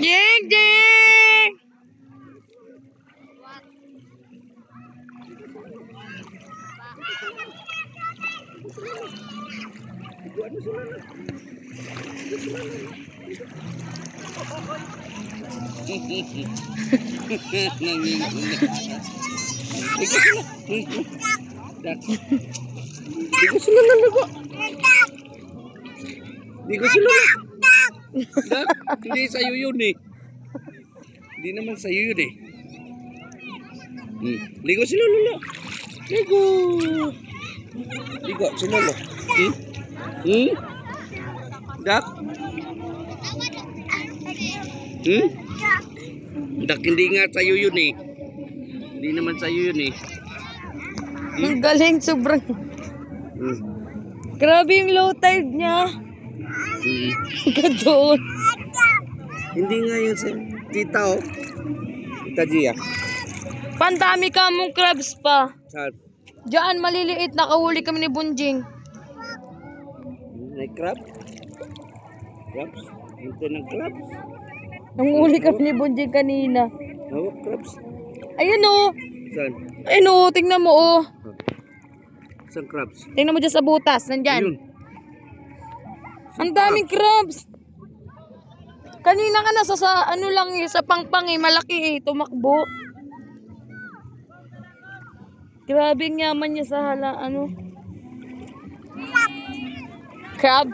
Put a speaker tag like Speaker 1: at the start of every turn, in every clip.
Speaker 1: Jeng jeng.
Speaker 2: Hindi sa'yo yun eh. Hindi naman sa'yo yun eh. Ligo si Lolo. Ligo. Ligo si Lolo. Dak? Dak, hindi nga sa'yo yun eh. Hindi naman sa'yo yun eh.
Speaker 1: Ang galing, sobrang. Grabe yung low tide niya. Doon.
Speaker 2: Hindi nga yun sa tita oh. Tita Gia.
Speaker 1: Pandami ka mong crabs pa.
Speaker 2: Saan?
Speaker 1: Diyan, maliliit. Nakahuli kami ni Bunjing.
Speaker 2: May crab? Crabs? Ito ng crabs?
Speaker 1: Nanghuli kami ni Bunjing kanina.
Speaker 2: Hawak crabs?
Speaker 1: Ayun o.
Speaker 2: Saan?
Speaker 1: Ayun o, tingnan mo o.
Speaker 2: Saan crabs?
Speaker 1: Tingnan mo dyan sa butas. Nandyan.
Speaker 2: Ayun.
Speaker 1: Ang daming crabs. Kanina ka nasa sa ano lang eh, sa pangpang eh, malaki eh, tumakbo. Grabe ang yaman niya sa hala, ano. Crab.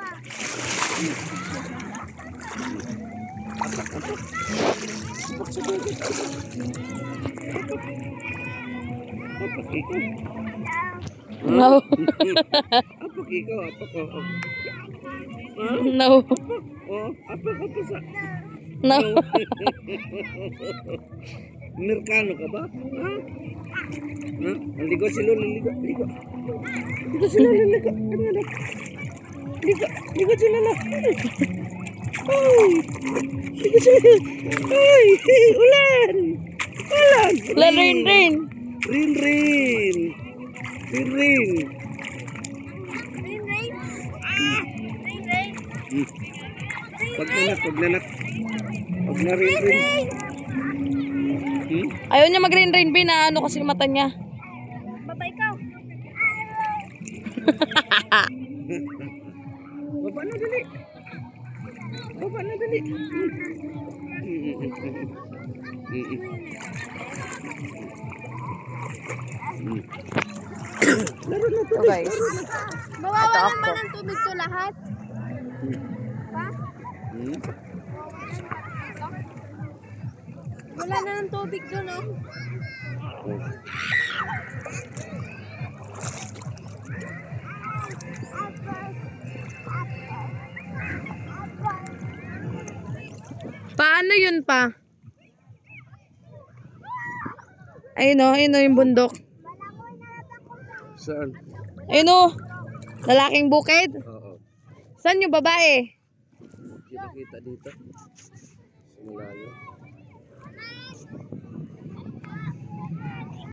Speaker 1: No.
Speaker 2: Apak ikaw, apak ko.
Speaker 1: No.
Speaker 2: Oh, apak ko sa...
Speaker 1: No.
Speaker 2: Amerikano ka ba? Ha? Ha? Ligo si Lolo, ligo. Ligo si Lolo, ligo. Ligo si Lolo. Ay! Ligo si Lolo. Ay! Ulan! Ulan!
Speaker 1: Ulan, rain.
Speaker 2: Rain. Pag nanak. Pag na rain.
Speaker 1: Ayaw niya mag-rain bin na ano kasi mata niya.
Speaker 3: Baba ikaw.
Speaker 2: Baba na dali.
Speaker 1: So guys.
Speaker 3: Mawawalan ba ng tubig to lahat? Ha? Wala na ng tubig doon, oh.
Speaker 1: Paano yun pa? Ayun o, yung bundok.
Speaker 2: Saan?
Speaker 1: Ayun o, lalaking bukid.
Speaker 2: Oo.
Speaker 1: Saan yung babae?
Speaker 2: Kita dito. Malayo.